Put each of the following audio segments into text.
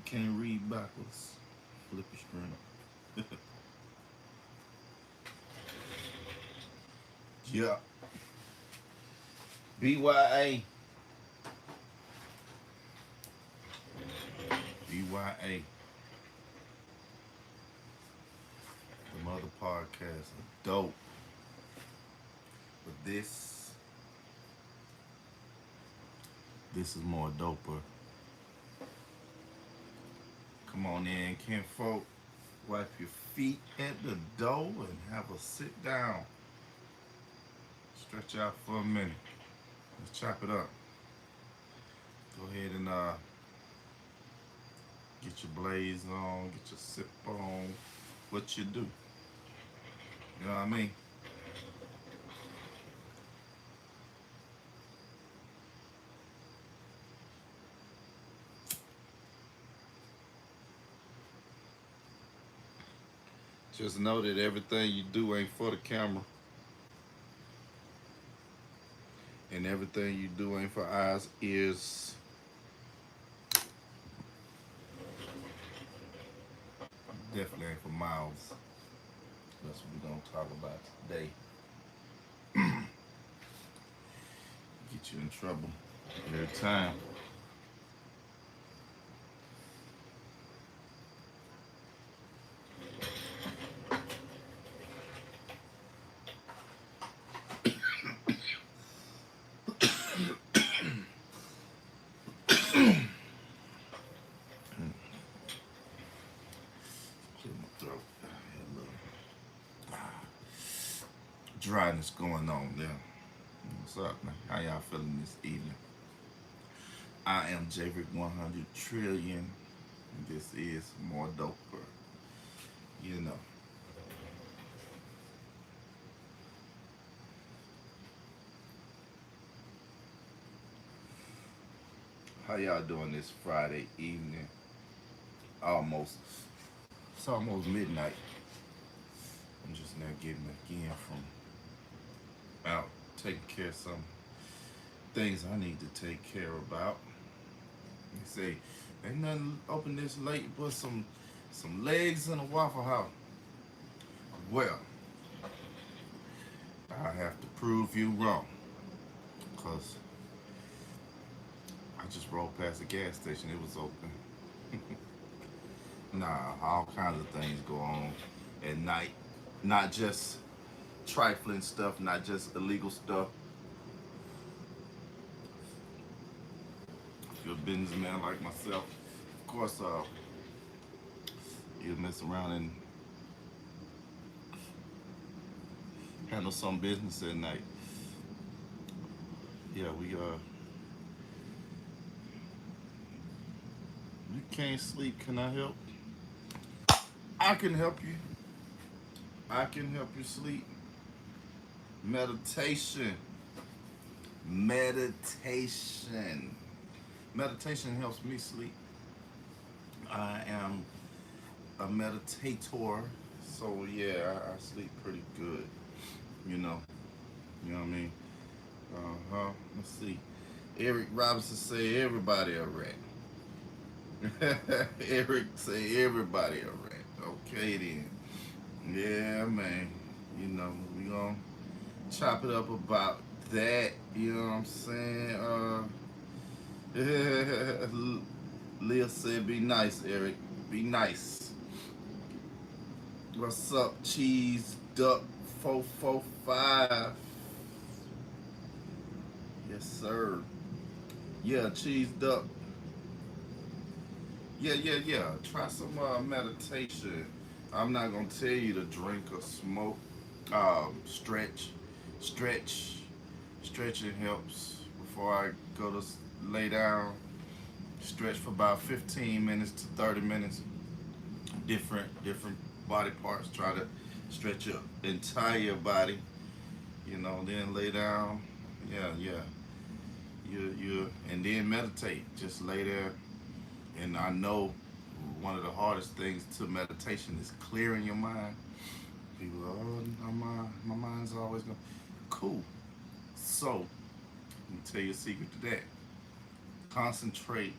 Can't read backwards. Flip your screen. Yeah. BYA. BYA. The mother podcast are dope. But this is more doper. Come on in, kinfolk. Wipe your feet at the door and have a sit down. Stretch out for a minute. Let's chop it up. Go ahead and get your blaze on, get your sip on. What you do. You know what I mean? Just know that everything you do ain't for the camera. And everything you do ain't for eyes, ears. Definitely ain't for mouths. That's what we're gonna talk about today. Get you in trouble every time. Clear my throat. Had a little dryness going on there. What's up, man? How y'all feeling this evening? I am Javerick 100 Trillion. And this is more doper. You know. How y'all doing this Friday evening? It's almost midnight. I'm just now getting again from out taking care of some things I need to take care about. They say ain't nothing open this late but some legs in a Waffle House. Well, I have to prove you wrong, cause I just rolled past the gas station. It was open. Nah, all kinds of things go on at night. Not just trifling stuff, not just illegal stuff. If you're a businessman like myself, of course, you mess around and handle some business at night. Yeah, you can't sleep. Can I help? I can help you. I can help you sleep. Meditation. Meditation. Meditation helps me sleep. I am a meditator, so yeah, I sleep pretty good. You know, you know what I mean. Let's see. Eric Robinson say everybody a rat. Eric say everybody a rat. Okay then. Yeah, man. You know we gonna chop it up about that. You know what I'm saying? Leah said, "Be nice, Eric. Be nice." What's up, Cheese Duck 445? Yes, sir. Yeah, Cheese Duck. Yeah. Try some meditation. I'm not gonna tell you to drink or smoke. Stretch, stretch, stretching helps. Before I go to lay down, stretch for about 15 minutes to 30 minutes. Different body parts. Try to stretch your entire body. You know, then lay down. Yeah. You and then meditate. Just lay there. And I know one of the hardest things to meditation is clearing your mind. People, oh, my mind's always going. Cool. So, let me tell you a secret to that. Concentrate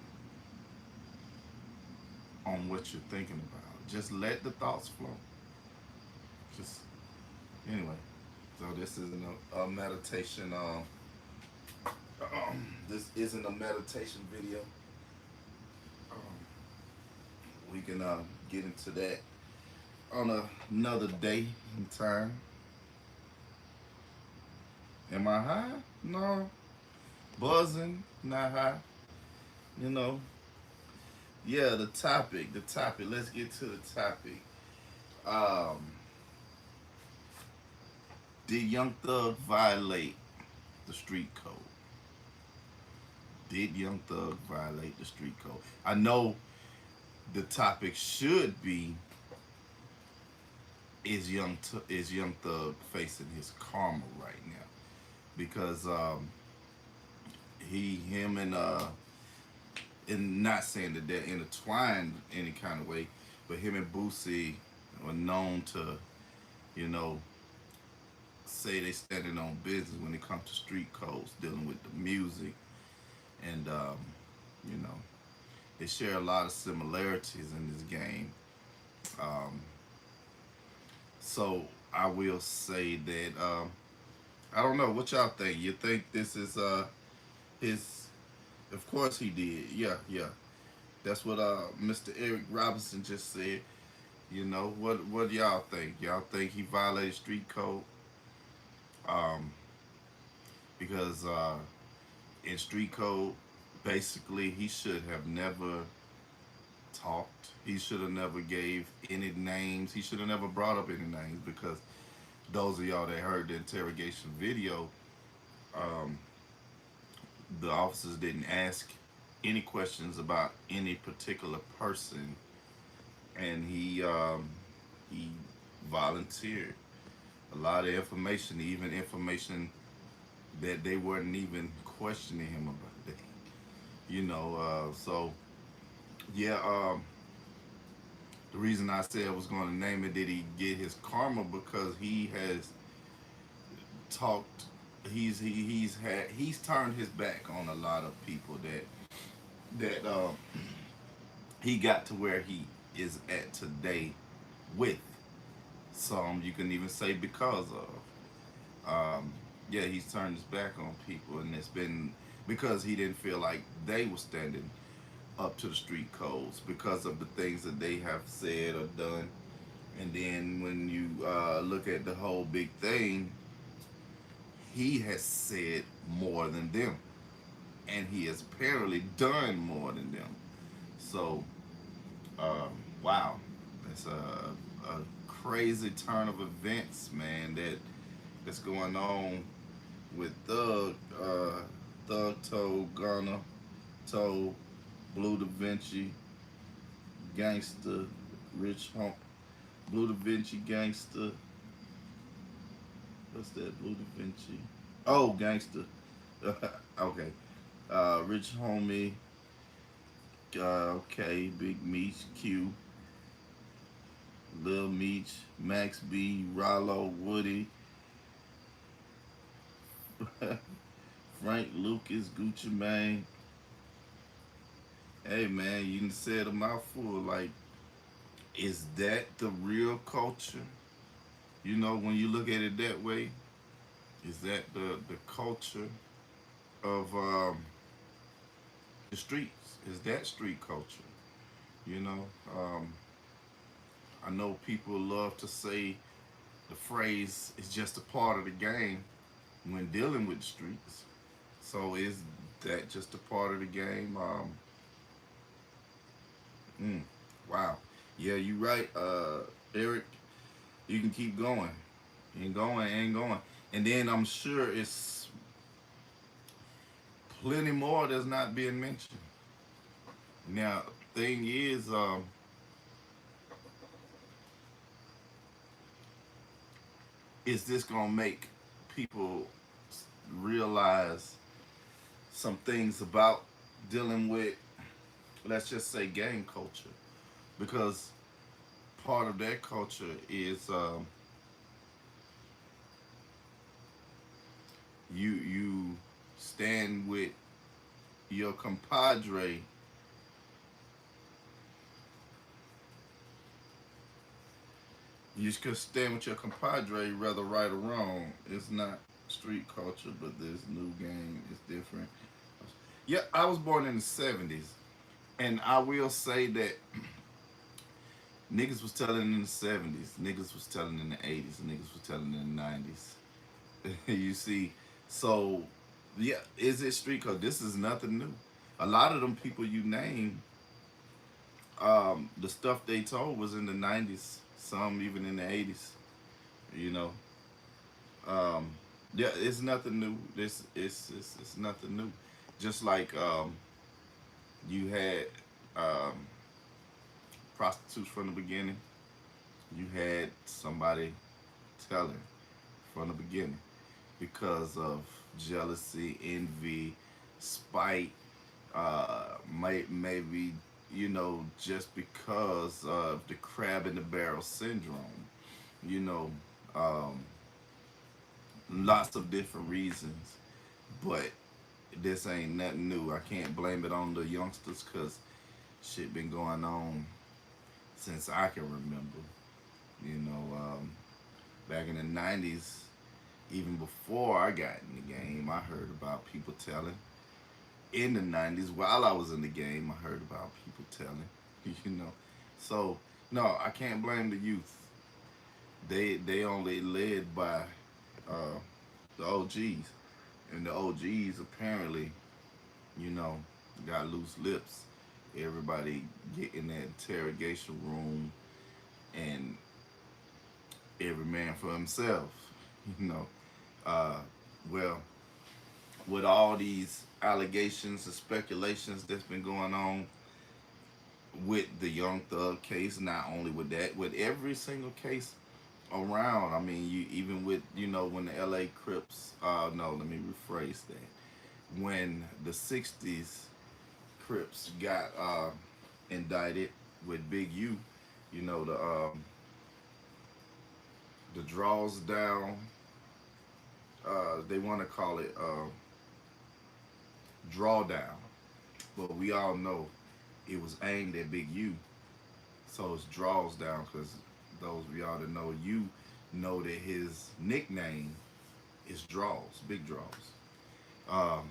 on what you're thinking about. Just let the thoughts flow. Just anyway. So this isn't a meditation. This isn't a meditation video. Um, we can get into that on another day and time. Am I high? No. Buzzing, not high. You know. Yeah, the topic. The topic. Let's get to the topic. Um, did Young Thug violate the street code? Did Young Thug violate the street code? I know the topic should be is Young Thug facing his karma right now because him and not saying that they're intertwined any kind of way, but him and Boosie are known to, you know, say they standing on business when it comes to street codes, dealing with the music, and you know, they share a lot of similarities in this game. Um, so I will say that I don't know what y'all think. You think this is his? Of course he did. Yeah, yeah. That's what Mr. Eric Robinson just said. You know what y'all think? Y'all think he violated street code? Um, because in street code, basically he should have never talked. He should have never gave any names. He should have never brought up any names because those of y'all that heard the interrogation video, um, the officers didn't ask any questions about any particular person, and he volunteered a lot of information, even information that they weren't even questioning him about. That, you know, so yeah. The reason I said I was going to name it, did he get his karma? Because he has talked. He's turned his back on a lot of people that he got to where he is at today with. Some you can even say because of. Yeah, he's turned his back on people, and it's been because he didn't feel like they were standing up to the street codes because of the things that they have said or done. And then when you look at the whole big thing, he has said more than them, and he has apparently done more than them. So, wow, it's a crazy turn of events, man. That's going on with Thug told Gunna, told Blue Da Vinci, Gangster, Rich Hump, Blue Da Vinci, Gangster. What's that? Blue Da Vinci. Oh, Gangster. Okay. Rich Homie. Okay. Big Meech, Q, Lil Meech, Max B, Rollo, Woody, Frank Lucas, Gucci Mane. Hey man, you done said a mouthful. Like, is that the real culture? You know, when you look at it that way, is that the culture of the streets? Is that street culture? You know, I know people love to say the phrase is just a part of the game when dealing with the streets. So is that just a part of the game? Mm, wow. Yeah, you right, Eric. You can keep going and going and going. And then I'm sure it's plenty more that's not being mentioned. Now, thing is this gonna make people realize some things about dealing with, let's just say, gang culture? Because part of that culture is you stand with your compadre You could stand with your compadre, whether right or wrong. It's not street culture, but this new game is different. Yeah, I was born in the '70s, and I will say that niggas was telling in the '70s, niggas was telling in the '80s, niggas was telling in the '90s. You see, so yeah, is it street code? This is nothing new. A lot of them people you name, the stuff they told was in the '90s, some even in the '80s. You know, um, yeah, it's nothing new. This it's nothing new. Just like you had um, prostitutes from the beginning, you had somebody telling from the beginning because of jealousy, envy, spite, maybe just because of the crab in the barrel syndrome. You know, um, lots of different reasons, but this ain't nothing new. I can't blame it on the youngsters because shit been going on since I can remember. You know, back in the '90s, even before I got in the game, I heard about people telling. In the '90s, while I was in the game, I heard about people telling. You know, so no, I can't blame the youth. They only led by uh, the OGs, and the OGs apparently, you know, got loose lips. Everybody get in that interrogation room, and every man for himself. You know, uh, well, with all these allegations and speculations that's been going on with the Young Thug case, not only with that, with every single case around. I mean, you even with when the L.A. Crips. No, let me rephrase that. When the '60s Crips got indicted with Big U, you know the draws down. They want to call it drawdown, but we all know it was aimed at Big U. So it's draws down because those of y'all that know you know that his nickname is Draws, Big Draws. Um,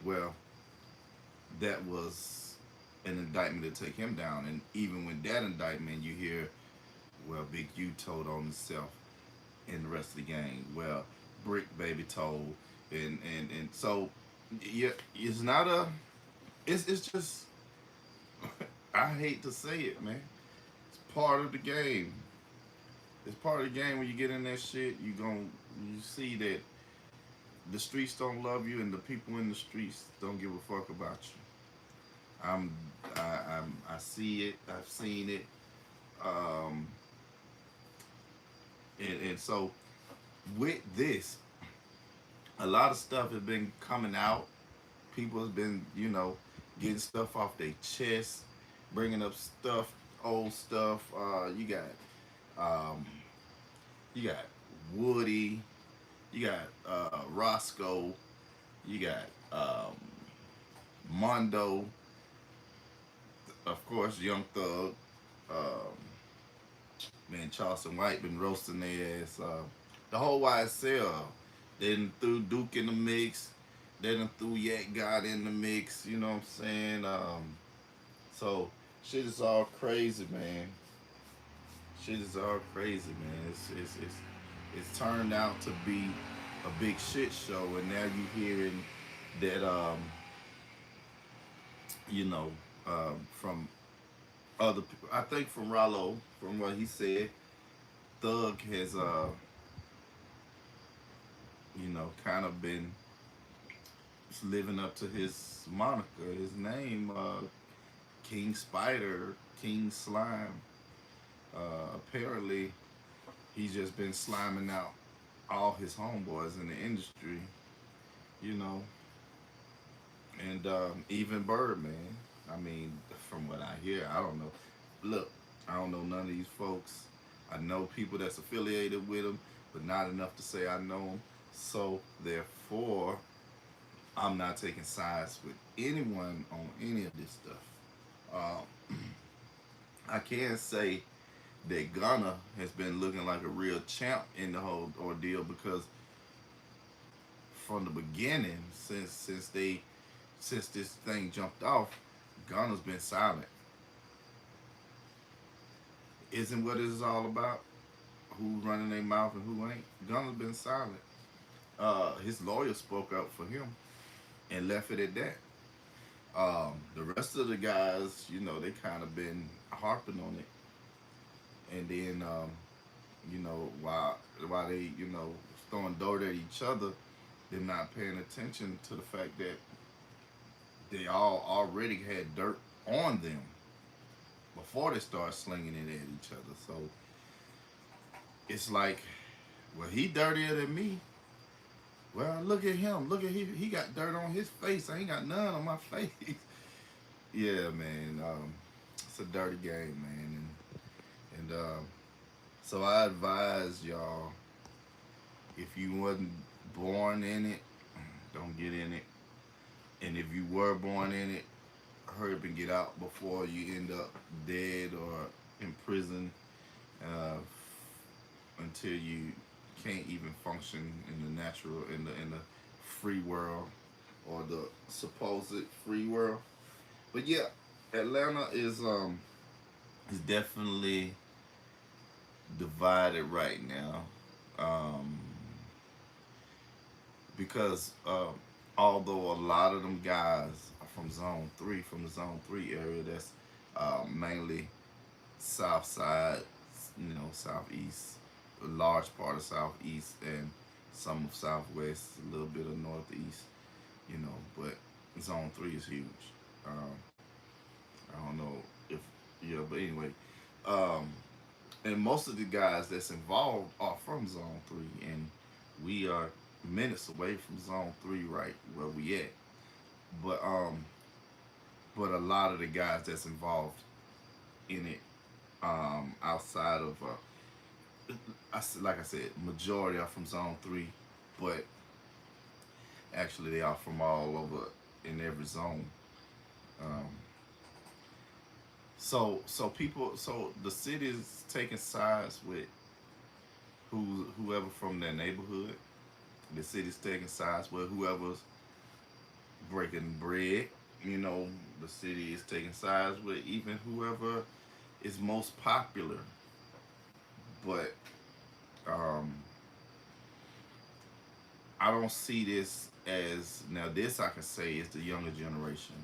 well, that was an indictment to take him down, and even with that indictment, you hear, well, Big U told on himself in the rest of the game. Well, Brick Baby told, and so yeah, it's not a. It's just I hate to say it, man. It's part of the game. It's part of the game when you get in that shit. You see that the streets don't love you, and the people in the streets don't give a fuck about you. I'm I see it. I've seen it. Um, and so with this, a lot of stuff has been coming out. People has been getting stuff off their chest, bringing up stuff, old stuff. Um, you got Woody, you got Roscoe, you got Mondo, of course, Young Thug. Um, Man, Charleston White been roasting their ass. The whole YSL. They done threw Duke in the mix. They done threw Yak God in the mix. You know what I'm saying? So shit is all crazy, man. Shit is all crazy, man. It's turned out to be a big shit show, and now you hearing that you know from other people. I think from Rollo, from what he said, Thug has kind of been living up to his moniker, his name, King Spider, King Slime. Apparently, he's just been sliming out all his homeboys in the industry, you know, and even Birdman. I mean, from what I hear, I don't know. Look, I don't know none of these folks. I know people that's affiliated with them, but not enough to say I know them. So therefore, I'm not taking sides with anyone on any of this stuff. I can say that Gunna has been looking like a real champ in the whole ordeal because from the beginning, since this thing jumped off, Gunna's been silent. Isn't what it's all about? Who's running their mouth and who ain't? Gunna's been silent. His lawyer spoke up for him and left it at that. The rest of the guys, they kind of been harping on it, and then while they throwing dirt at each other, they're not paying attention to the fact that they all already had dirt on them before they start slinging it at each other. So it's like, well, he dirtier than me. Well, look at him. Look at he got dirt on his face. I ain't got none on my face. Yeah, man. It's a dirty game, man. And so I advise y'all, if you wasn't born in it, don't get in it. And if you were born in it, hurry up and get out before you end up dead or in prison, uh, until you can't even function in the natural, in the free world, or the supposed free world. But yeah, Atlanta is definitely divided right now, um, because although a lot of them guys are from from the Zone Three area, that's mainly South Side, Southeast, a large part of Southeast, and some of Southwest, a little bit of Northeast, but Zone 3 is huge. Um, I don't know if, yeah, but anyway, um, and most of the guys that's involved are from Zone 3, and we are minutes away from Zone 3 right where we at. But but a lot of the guys that's involved in it, outside of like I said, majority are from Zone 3, but actually they are from all over in every zone. Um, so the city is taking sides with whoever from their neighborhood. The city's taking sides with whoever's breaking bread. The city is taking sides with even whoever is most popular. But um, I don't see this as, now this I can say is the younger generation,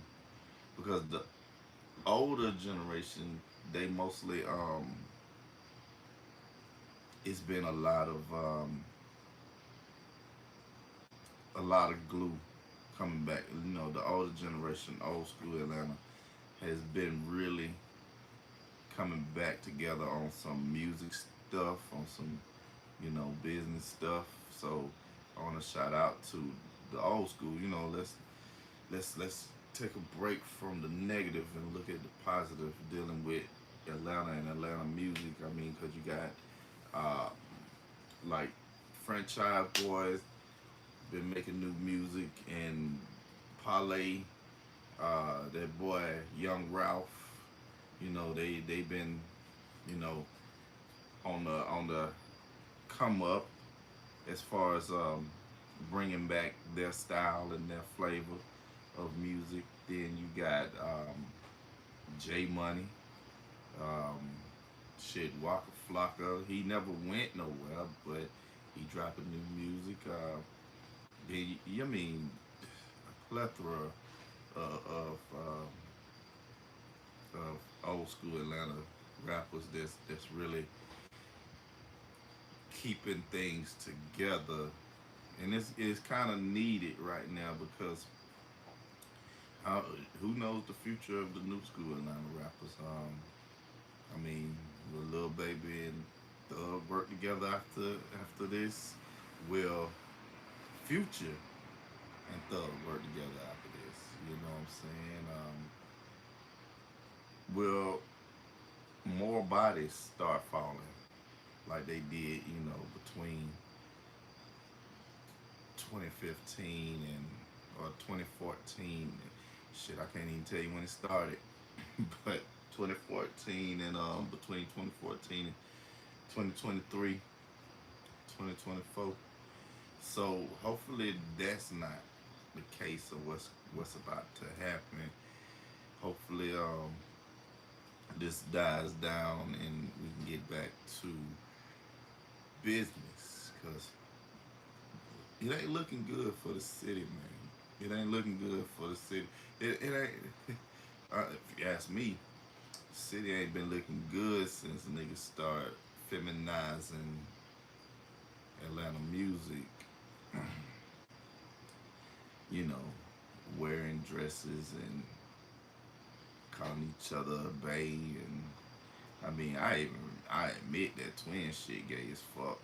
because the older generation, they mostly, it's been a lot of glue coming back. The older generation, old school Atlanta, has been really coming back together on some music stuff, on some business stuff. So I want to shout out to the old school. Let's take a break from the negative and look at the positive, dealing with Atlanta and Atlanta music. I mean, because you got uh, like Franchise Boys been making new music, and Parlay, that boy Young Ralph, they've been you know on the come up as far as bringing back their style and their flavor of music. Then you got J Money, um, shit, Waka Flocka. He never went nowhere, but he dropping new music. I mean, a plethora of old school Atlanta rappers that's really keeping things together, and it's kind of needed right now because how, who knows the future of the new school Atlanta rappers? I mean, will Lil Baby and Thug work together after this? Will Future and Thug work together after this? You know what I'm saying? Will more bodies start falling like they did, between 2015 and or 2014? Shit, I can't even tell you when it started, but 2014 and between 2014 and 2023, 2024. So hopefully that's not the case of what's about to happen. Hopefully this dies down and we can get back to business because it ain't looking good for the city, man. It ain't looking good for the city. It ain't. If you ask me, the city ain't been looking good since niggas start feminizing Atlanta music. You know, wearing dresses and calling each other a bae, and I mean, I admit that twin shit gay as fuck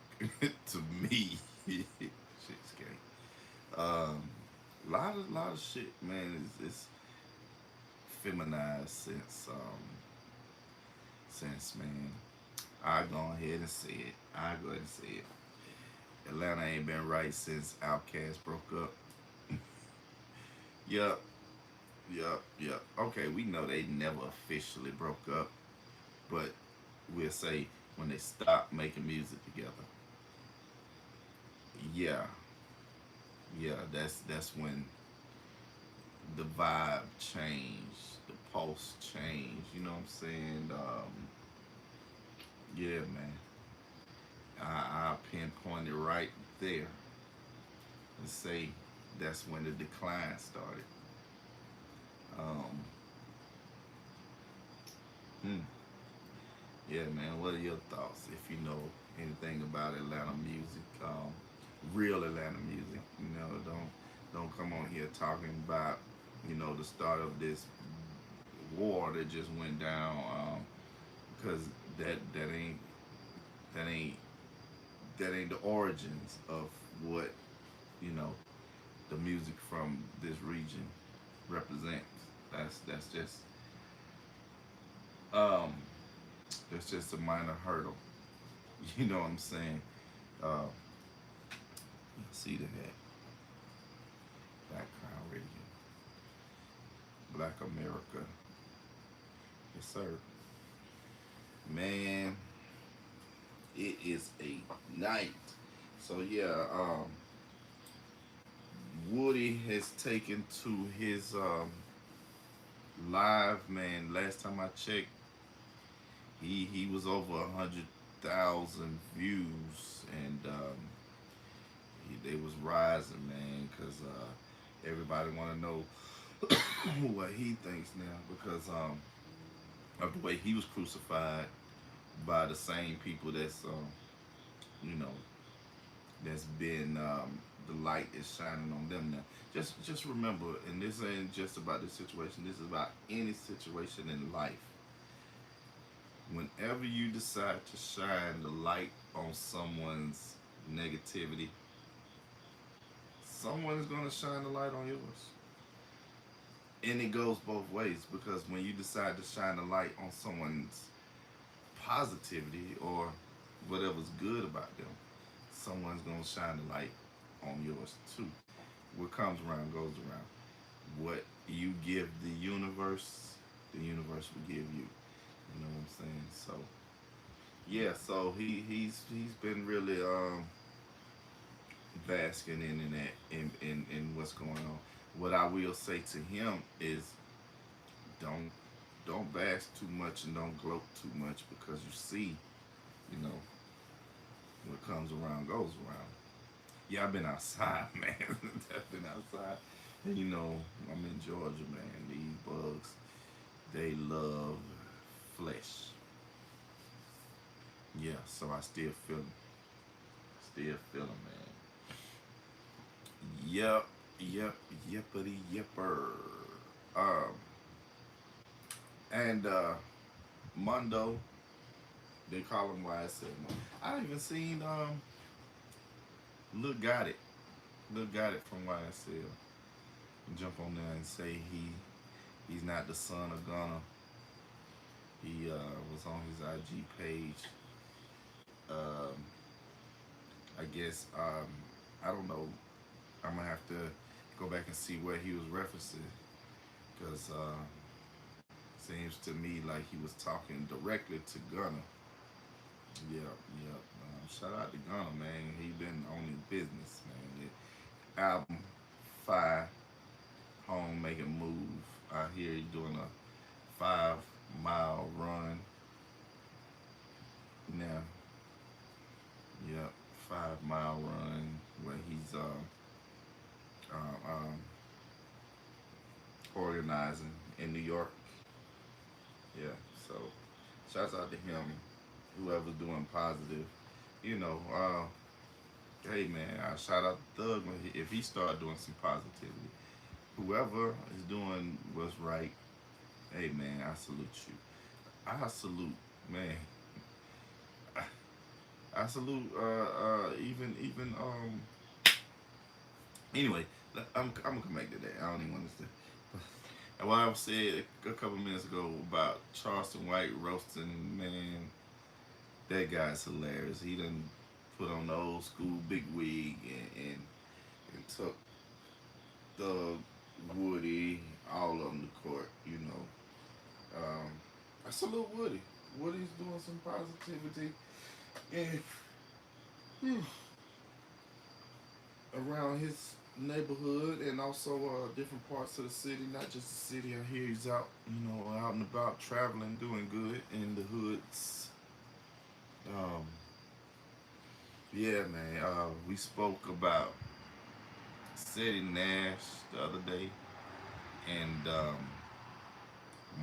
to me. Shit's gay. Lot of shit, man, is feminized since man. I go ahead and say it. I go ahead and say it. Atlanta ain't been right since Outkast broke up. Yup, yup. Okay, we know they never officially broke up, but we'll say when they stopped making music together. Yeah, yeah. That's when the vibe changed, the pulse changed. You know what I'm saying? Yeah, man. I pinpoint it right there and say that's when the decline started. Um, hmm. Yeah, man. What are your thoughts? If you know anything about Atlanta music, real Atlanta music, don't come on here talking about the start of this war that just went down, because that ain't that ain't that ain't the origins of what you know the music from this region represents. That's um that's just a minor hurdle. You know what I'm saying? Uh, see the head, Black Crown Radio, Black America. Yes, sir. Man, it is a night. So yeah, Woody has taken to his live, man. Last time I checked, he was over 100,000 views, and they was rising, man, because everybody want to know what he thinks now because of the way he was crucified by the same people you know that's been the light is shining on them now. Just remember, and this ain't just about this situation. This is about any situation in life. Whenever you decide to shine the light on someone's negativity, someone is going to shine the light on yours. And it goes both ways because when you decide to shine the light on someone's positivity or whatever's good about them, someone's going to shine the light on yours too. What comes around goes around. What you give the universe will give you. You know what I'm saying? So yeah, so he's been really basking in that in what's going on. What I will say to him is don't don't bask too much and don't gloat too much because you see, you know, what comes around goes around. Yeah, I've been outside, man. I've been outside. And I'm in Georgia, man. These bugs, they love flesh. Yeah, so I still feel 'em. Still feel 'em, man. Yep, yep, yippity yipper. Um, and Mondo, they call him YSL. I even seen Lil Got It. Lil Got It from YSL. Jump on there and say he's not the son of Gunna. He was on his IG page. Um, I guess I don't know. I'm gonna have to go back and see where he was referencing because Seems to me like he was talking directly to Gunna. Yep, yep. Shout out to Gunna, man. He been on his business, man. The album Fire, Home Making Move. I hear he doing a 5 mile run now. Yep, 5 mile run where he's um, organizing in New York. Yeah, so shouts out to him, whoever's doing positive. You know, hey man, I shout out to Thug if he start doing some positivity. Whoever is doing what's right, hey man, I salute you. I salute, man. I, I salute even anyway, I'm gonna come back to that. I don't even want to say. And what I said a couple minutes ago about Charleston White roasting, man, that guy's hilarious. He done put on the old school big wig and took the Woody all on the court, you know. I salute Woody. Woody's doing some positivity and around his neighborhood and also different parts of the city, not just the city. I hear he's out, you know, out and about traveling, doing good in the hoods. Um, yeah, man. We spoke about City Nash the other day and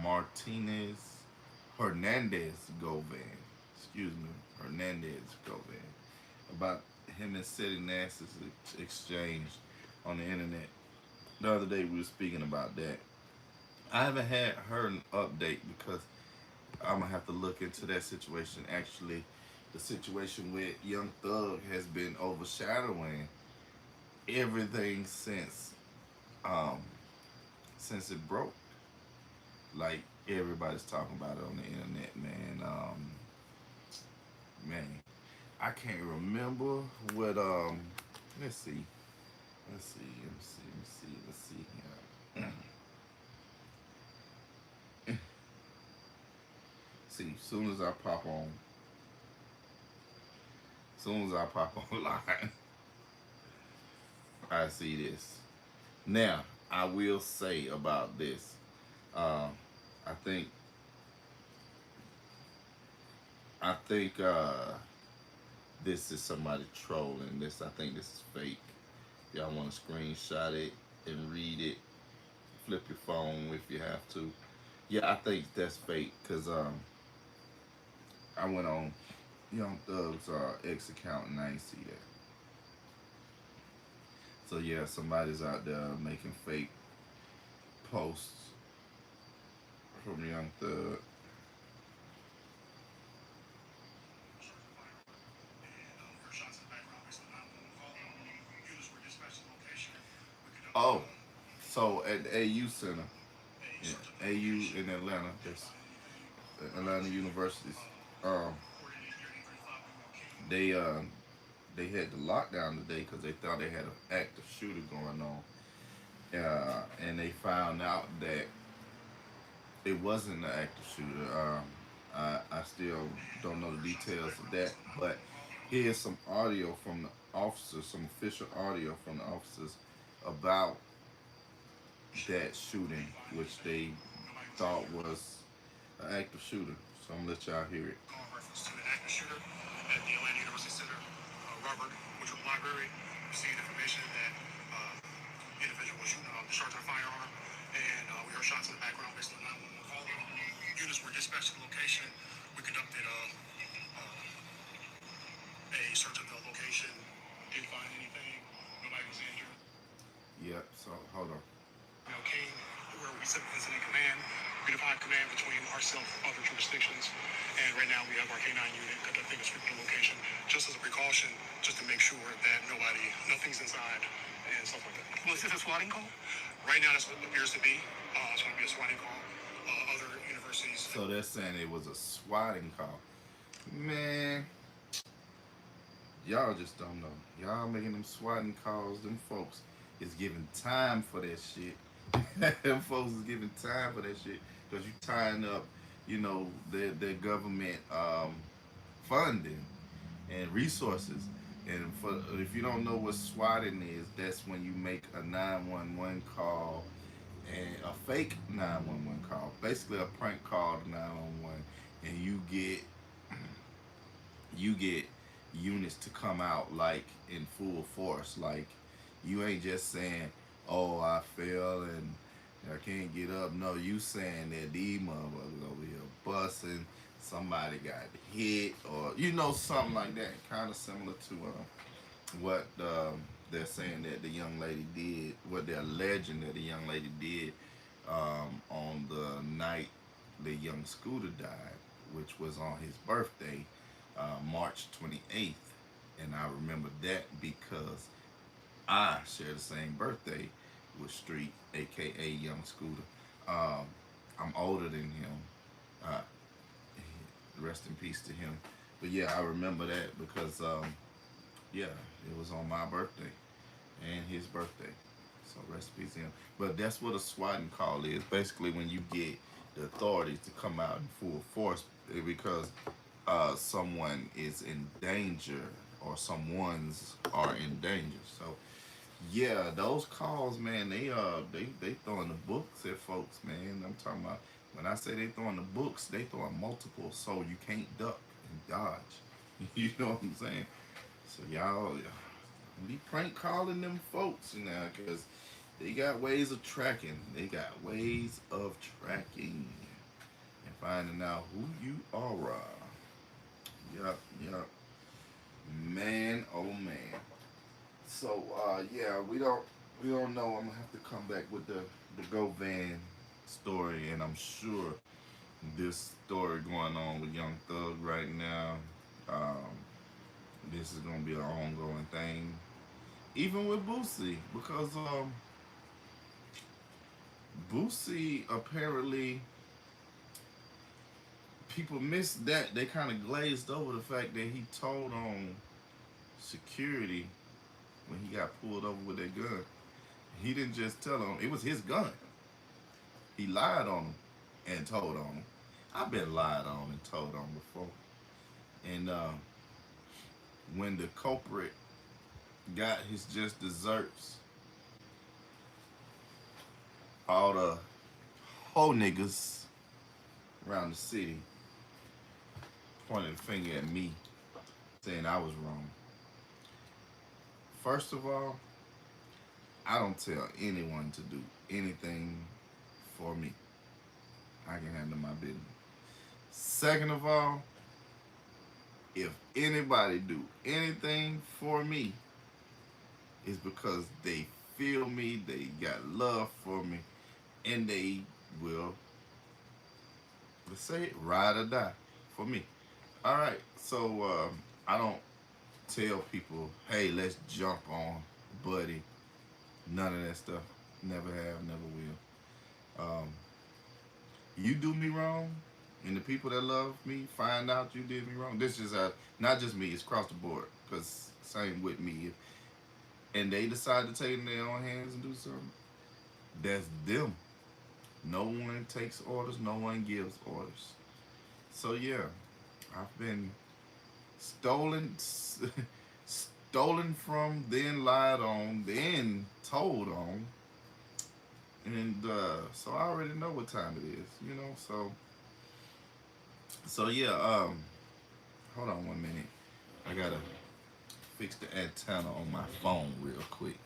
Martinez Hernandez Govan. Excuse me, Hernandez Govan. About him and City Nash's exchange on the internet. The other day we were speaking about that. I haven't had heard an update because I'm gonna have to look into that situation. Actually, the situation with Young Thug has been overshadowing everything um since it broke. Like everybody's talking about it on the internet, man. Man, I can't remember what let's see. Let's see here. See, soon as I pop online, I see this. Now, I will say about this. Um, I think I think this is somebody trolling. I think this is fake. Y'all want to screenshot it and read it. Flip your phone if you have to. Yeah, I think that's fake because I went on Young Thug's X account and I ain't see that. So yeah, somebody's out there making fake posts from Young Thug. Oh, so at the AU Center, yeah, AU in Atlanta, that's Atlanta Universities. Um, they they had the lockdown today because they thought they had an active shooter going on, and they found out that it wasn't an active shooter. I still don't know the details of that, but here's some audio from the officers, some official audio from the officers about that shooting, which they thought was an active shooter. So I'm gonna let y'all hear it. Reference to an active shooter at the Atlanta University Center, Robert Woodruff Library, received information that individual was shooting discharging a firearm, and we heard shots in the background based on the 911 call. Units were dispatched to the location. We conducted a search of the location. Didn't find anything. Nobody was injured. Yep. So hold on. Came where we set incident command. We divide command between ourselves and other jurisdictions. And right now we have our K9 unit conducting a sweep of the location just as a precaution, just to make sure that nothing's inside and stuff like that. Was it a swatting call? Right now that's what it appears to be. It's going to be a swatting call. Other universities. So they're saying it was a swatting call. Man, y'all just don't know. Y'all making them swatting calls. Them folks is giving time for that shit. Them folks is giving time for that shit. because you're tying up, their government funding and resources. And if you don't know what swatting is, that's when you make a 911 call and a fake 911 call, basically a prank call to 911, and you get units to come out like in full force. Like you ain't just saying, "Oh, I fell and I can't get up." No, you saying that these motherfuckers over here busting, somebody got hit, or something like that. Kind of similar to what they're saying that the young lady did, what they're alleging that the young lady did on the night the young Scooter died, which was on his birthday, March 28th. And I remember that because I share the same birthday with Street, aka Young Scooter. Um, I'm older than him. Uh, Rest in peace to him. But yeah, I remember that because yeah, it was on my birthday and his birthday. So rest in peace to him. But that's what a swatting call is. Basically, when you get the authorities to come out in full force because someone is in danger or someone's are in danger. So yeah, those calls, man, they throwing the books at folks, man. I'm talking about when I say they throwing the books, they throwing multiple, so you can't duck and dodge. You know what I'm saying? So y'all be prank calling them folks now, cause they got ways of tracking. They got ways of tracking and finding out who you are. Yup, yup. Man, oh man. So yeah, we don't know. I'm gonna have to come back with the Go Van story, and I'm sure this story going on with Young Thug right now. Um, this is gonna be an ongoing thing, even with Boosie, because Boosie apparently people missed that. They kind of glazed over the fact that he told on security when he got pulled over with that gun. He didn't just tell them it was his gun. He lied on them and told on them. I've been lied on and told on before. And when the culprit got his just desserts, all the whole niggas around the city pointed a finger at me, saying I was wrong. First of all, I don't tell anyone to do anything for me. I can handle my business. Second of all, if anybody do anything for me, it's because they feel me, they got love for me, and they will, let's say it, ride or die for me. All right, so I don't tell people, hey, let's jump on Buddy. None of that stuff. Never have, never will. You do me wrong, and the people that love me find out you did me wrong. This is not just me; it's across the board. Cause same with me, and they decide to take it in their own hands and do something. That's them. No one takes orders. No one gives orders. So yeah, I've been stolen, stolen from, then lied on, then told on, and so I already know what time it is. So yeah. Hold on 1 minute. I gotta fix the antenna on my phone real quick.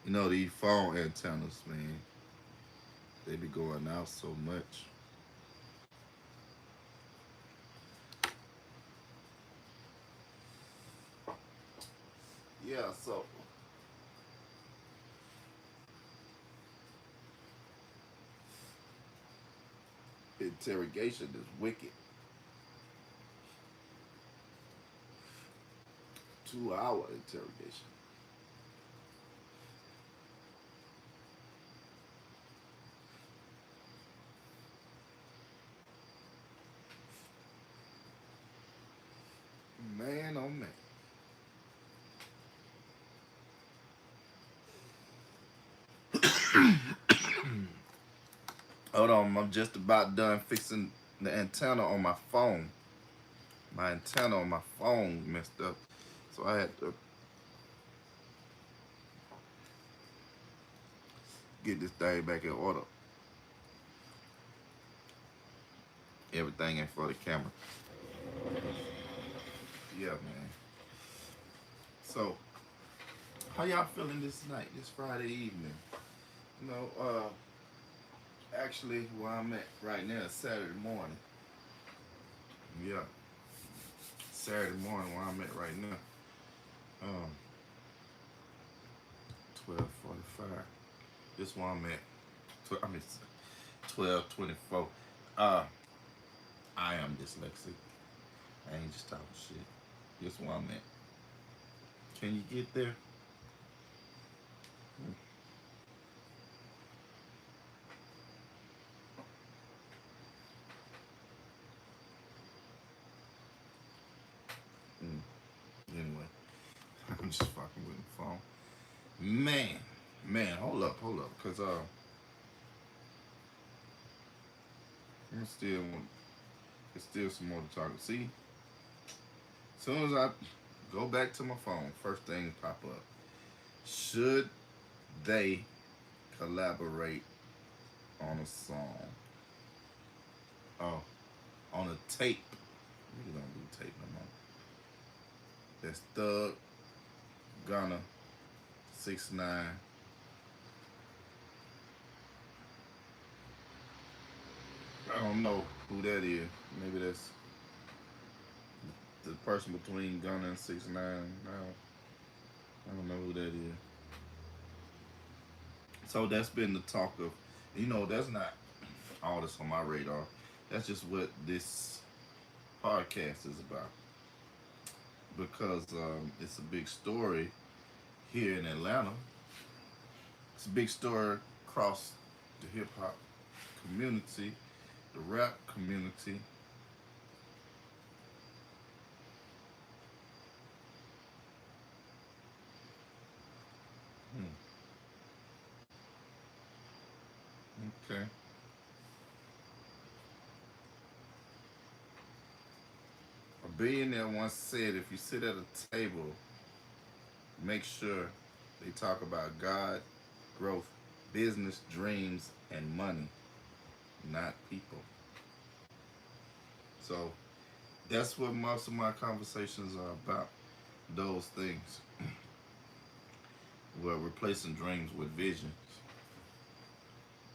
These phone antennas, man, they be going out so much. Yeah, so interrogation is wicked. 2 hour interrogation. Man, oh man. Hold on, I'm just about done fixing the antenna on my phone. My antenna on my phone messed up, so I had to get this thing back in order. Everything ain't for the camera. Yeah, man. So, how y'all feeling this night, this Friday evening? You know, actually, where I'm at right now is Saturday morning. Yeah, Saturday morning where I'm at right now. 12:45. This one I'm at. I mean, 12:24. Uh, I am dyslexic. I ain't just talking shit. This one I'm at. Can you get there? Mm. Anyway, I'm just fucking with the phone. Man, man, hold up, cause I'm still want. There's still some more to talk. See, as soon as I go back to my phone, first thing pop up. Should they collaborate on a song? Oh, on a tape. We don't do tape no more. That's Thug, Gunna, 6ix9ine. I don't know who that is. Maybe that's the person between Gunna and 6ix9ine. I don't know who that is. So that's been the talk of. That's not all that's on my radar. That's just what this podcast is about. Because it's a big story here in Atlanta. It's a big story across the hip hop community, the rap community. Hmm. Okay. A billionaire once said if you sit at a table, make sure they talk about God, growth, business, dreams, and money, not people. So that's what most of my conversations are about. Those things. Well, replacing dreams with visions.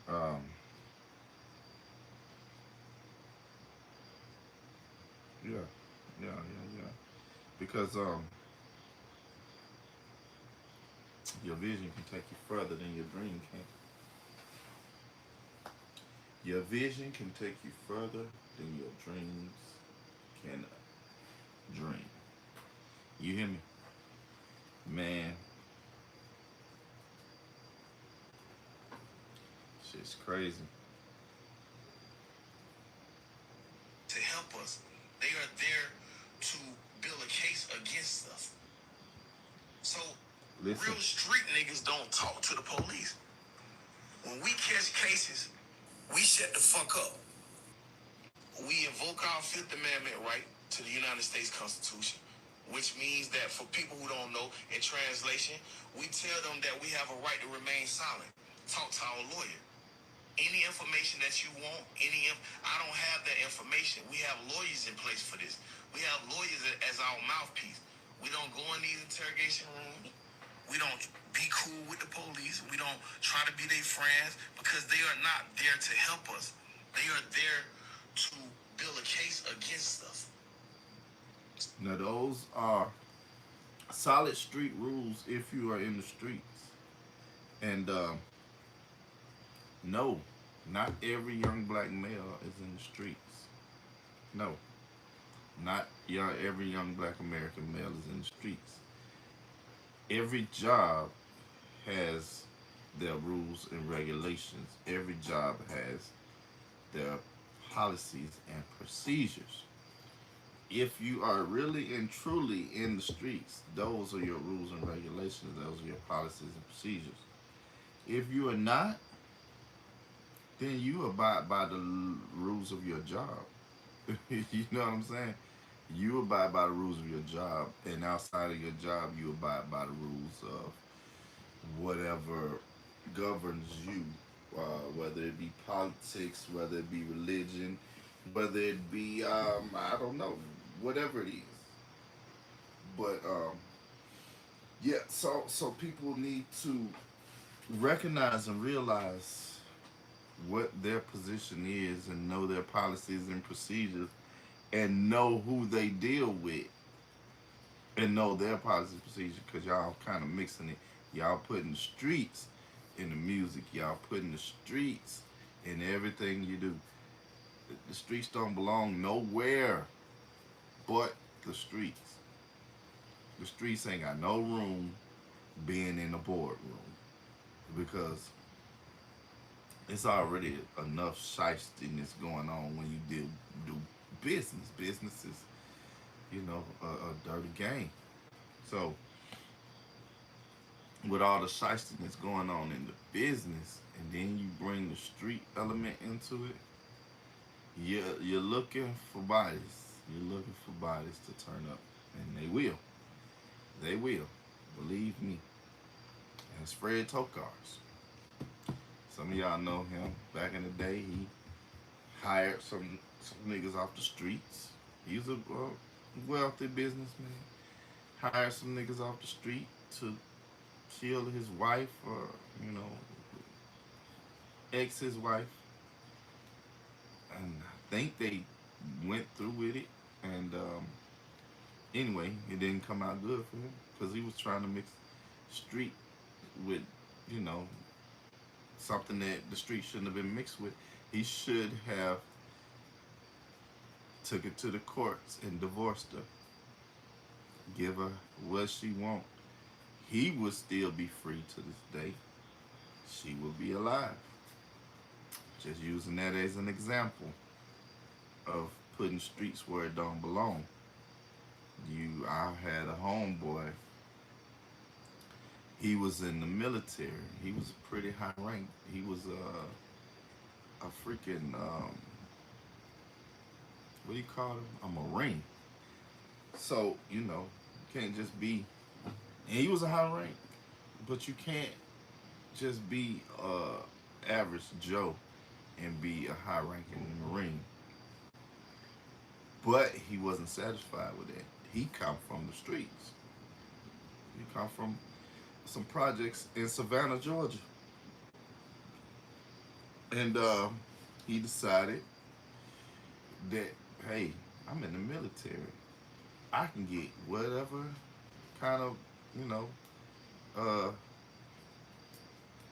Um, yeah, yeah. Because your vision can take you further than your dream can. Your vision can take you further than your dreams can dream. You hear me? Man, shit's crazy. To help us. They are there to build a case against us. So, Listen. real street niggas don't talk to the police. When we catch cases, we shut the fuck up. We invoke our Fifth Amendment right to the United States Constitution, which means that for people who don't know, in translation, we tell them that we have a right to remain silent. Talk to our lawyer. Any information that you want, I don't have that information. We have lawyers in place for this. We have lawyers as our mouthpiece. We don't go in these interrogation rooms. We don't be cool with the police. We don't try to be their friends because they are not there to help us. They are there to build a case against us. Now those are solid street rules if you are in the streets. And no, not every young black male is in the streets. No, not every young black American male is in the streets. Every job has their rules and regulations. Every job has their policies and procedures. If you are really and truly in the streets, those are your rules and regulations. Those are your policies and procedures. If you are not, then you abide by the rules of your job. You know what I'm saying? You abide by the rules of your job, and outside of your job, you abide by the rules of whatever governs you, whether it be politics, whether it be religion, whether it be I don't know, whatever it is. But yeah, so people need to recognize and realize what their position is and know their policies and procedures and know who they deal with and know their policy and procedure because y'all kind of mixing it. Y'all putting the streets in the music. Y'all putting the streets in everything you do. The streets don't belong nowhere but the streets. The streets ain't got no room being in the boardroom because it's already enough shystiness going on when you do business. Business is, a dirty game. So with all the shystiness going on in the business, and then you bring the street element into it, you're looking for bodies. You're looking for bodies to turn up, and they will. They will. Believe me. That's Fred Tokars. Some of y'all know him. Back in the day, he hired some niggas off the streets. He's a wealthy businessman. Hired some niggas off the street to kill his wife or, ex his wife. And I think they went through with it. And anyway, it didn't come out good for him because he was trying to mix street with, you know, something that the street shouldn't have been mixed with. He should have took it to the courts and divorced her. Give her what she want. He would still be free to this day. She will be alive. Just using that as an example of putting streets where it don't belong. I had a homeboy. He was in the military. He was pretty high ranked. He was a freaking what do you call him? A Marine. So you can't just be. And he was a high rank, but you can't just be average Joe and be a high ranking Marine. But he wasn't satisfied with that. He come from the streets. He come from some projects in Savannah, Georgia. And he decided that, hey, I'm in the military. I can get whatever kind of, you know, uh,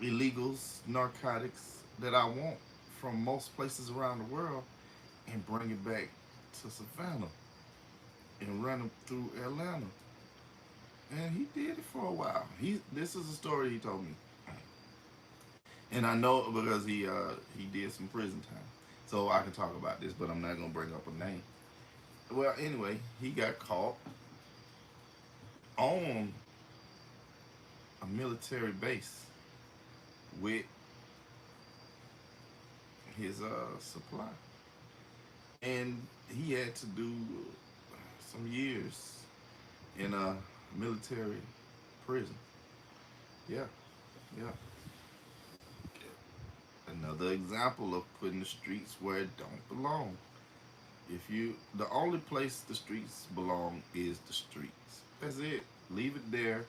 illegals, narcotics that I want from most places around the world and bring it back to Savannah and run them through Atlanta. And he did it for a while. This is a story he told me, and I know it because he did some prison time, so I can talk about this, but I'm not gonna bring up a name. Well, anyway, he got caught on a military base with his supply, and he had to do some years in a military prison. Yeah, yeah. Another example of putting the streets where it don't belong. The only place the streets belong is the streets. That's it. Leave it there.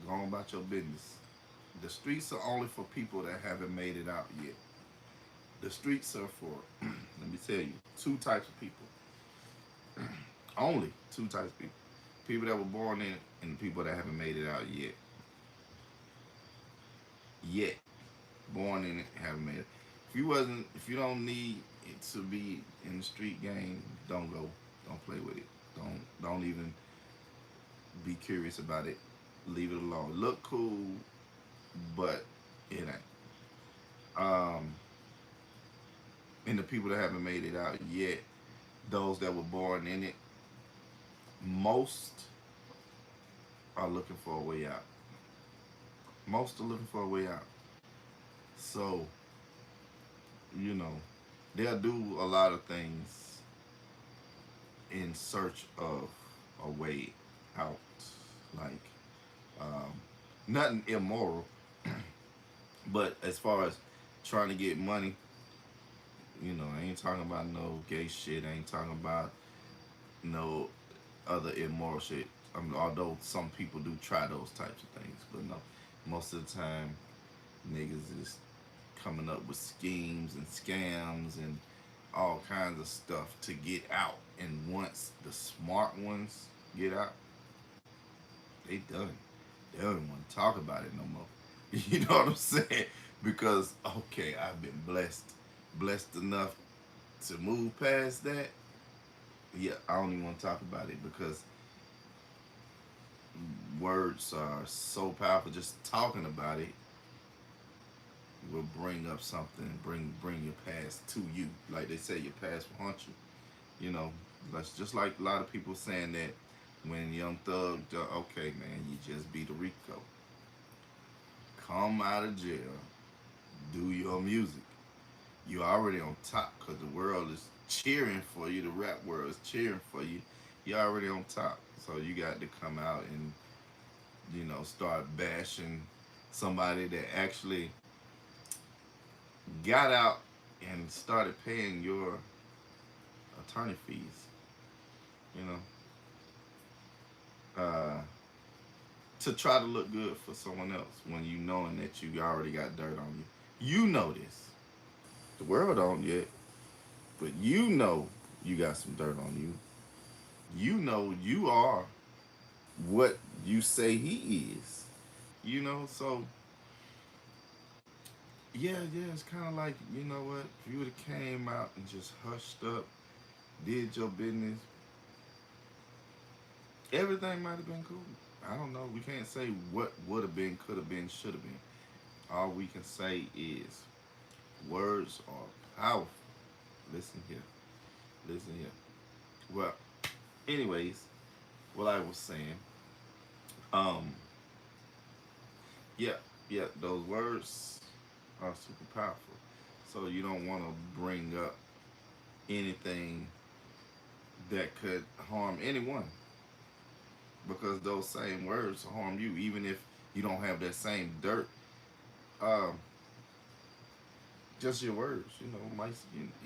Go on about your business. The streets are only for people that haven't made it out yet. The streets are for, let me tell you, two types of people. Only two types of people. People that were born in it and people that haven't made it out yet. Yet. Born in it, haven't made it. If you don't need it to be in the street game, don't go. Don't play with it. Don't even be curious about it. Leave it alone. Look cool, but it ain't. Um, and the people that haven't made it out yet, those that were born in it, most are looking for a way out. Most are looking for a way out. So you know, they'll do a lot of things in search of a way out. Like, um, nothing immoral, but as far as trying to get money, I ain't talking about no gay shit. I ain't talking about no other immoral shit. Although some people do try those types of things, but no, most of the time niggas is coming up with schemes and scams and all kinds of stuff to get out. And once the smart ones get out, they done. They don't even want to talk about it no more. You know what I'm saying? Because okay, I've been blessed enough to move past that. Yeah, I don't even want to talk about it because words are so powerful. Just talking about it will bring up something, bring your past to you. Like they say, your past will haunt you. You know, that's just like a lot of people saying that when Young Thug, okay, man, you just beat a Rico. Come out of jail, do your music. You already on top because the world is cheering for you. The rap world is cheering for you. You're already on top. So you got to come out and start bashing somebody that actually got out and started paying your attorney fees. You know, to try to look good for someone else when you knowing that you already got dirt on you. You know this. The world don't yet, but you got some dirt on you. You know you are what you say he is. So yeah, it's kind of like what if you would have came out and just hushed up, did your business, everything might have been cool. I don't know. We can't say what would have been, could have been, should have been. All we can say is words are powerful. Listen here. Listen here. Well, anyways, what I was saying, um, yeah, yeah, those words are super powerful. So you don't want to bring up anything that could harm anyone because those same words harm you, even if you don't have that same dirt. Um, just your words, might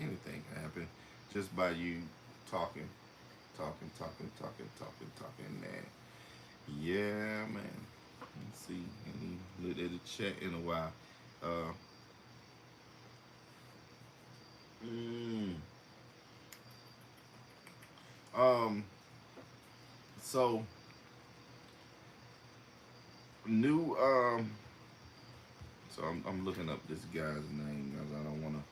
anything can happen just by you talking, talking. Man, yeah, man. Let's see. Ain't looked at the chat in a while. Uh, mm, um. So new. So I'm looking up this guy's name because I don't want to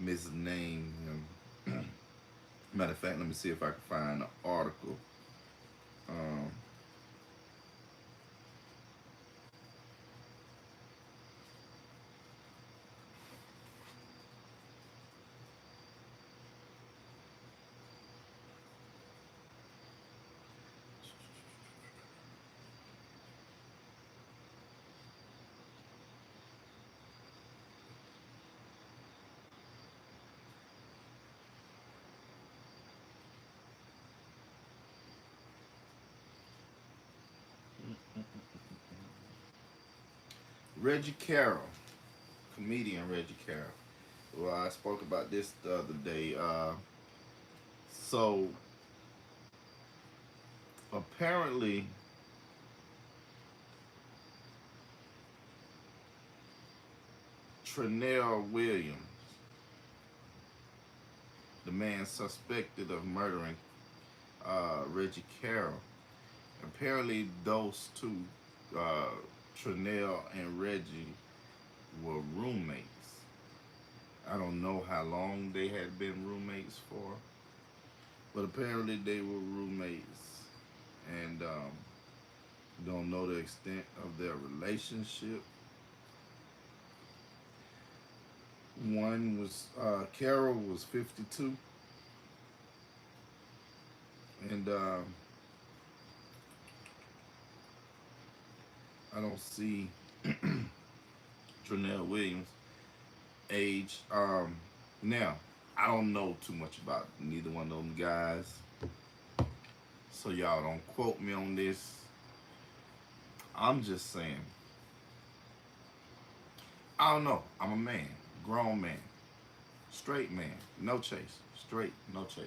misname him. Matter of fact, let me see if I can find an article. Um, Reggie Carroll, comedian Reggie Carroll. Well, I spoke about this the other day. So apparently, Trenell Williams, the man suspected of murdering Reggie Carroll, apparently those two, uh, Trenell and Reggie, were roommates. I don't know how long they had been roommates for, but apparently they were roommates, and don't know the extent of their relationship. One was Carol was 52, and I don't see Trinell Williams age. Now I don't know too much about neither one of them guys, so y'all don't quote me on this. I'm just saying. I don't know. I'm a man, grown man, straight man, no chase, straight, no chase.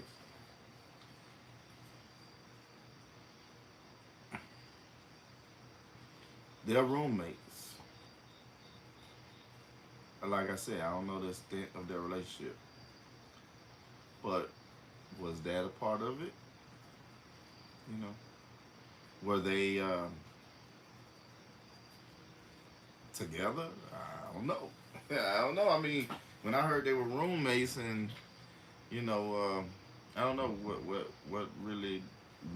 They're roommates. Like I said, I don't know the extent of their relationship, but was that a part of it? You know, were they together? I don't know. I don't know. I mean, when I heard they were roommates, and you know, I don't know what really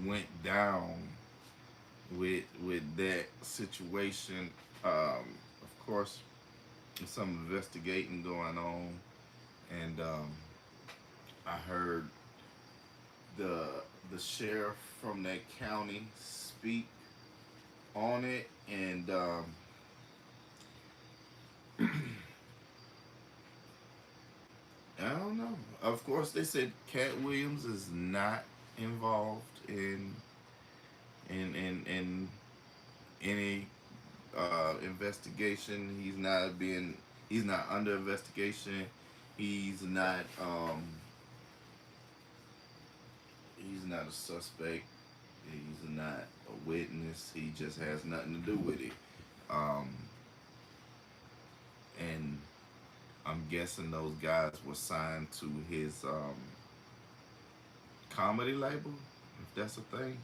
went down with that situation. Of course, there's some investigating going on, and I heard the the sheriff from that county speak on it, and I don't know. Of course, they said Cat Williams is not involved in any investigation. He's not under investigation. He's not he's not a suspect. He's not a witness. He just has nothing to do with it. Um, and I'm guessing those guys were signed to his comedy label, if that's a thing.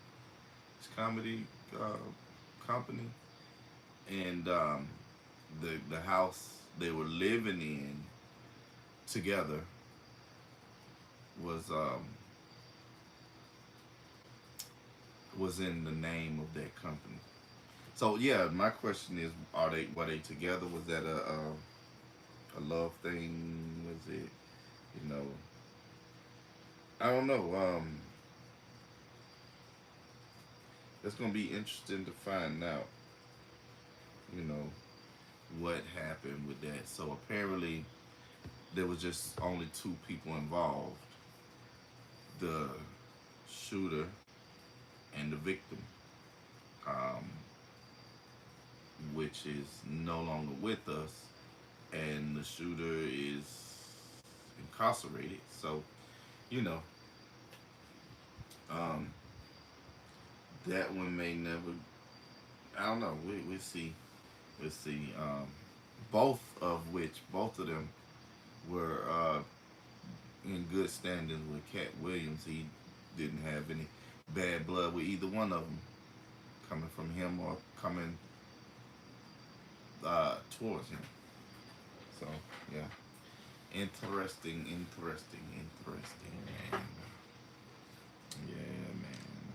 His comedy company, and the house they were living in together was was in the name of that company. So yeah, my question is: were they together? Was that a love thing? Was it, you know? I don't know. It's gonna be interesting to find out. You know what happened with that. So apparently there was just only two people involved: the shooter and the victim, um, which is no longer with us, and the shooter is incarcerated. So you know, um, that one may never. I don't know. We see. We see. Both of them were in good standings with Cat Williams. He didn't have any bad blood with either one of them coming from him or coming towards him. So yeah, interesting, man. Yeah, man.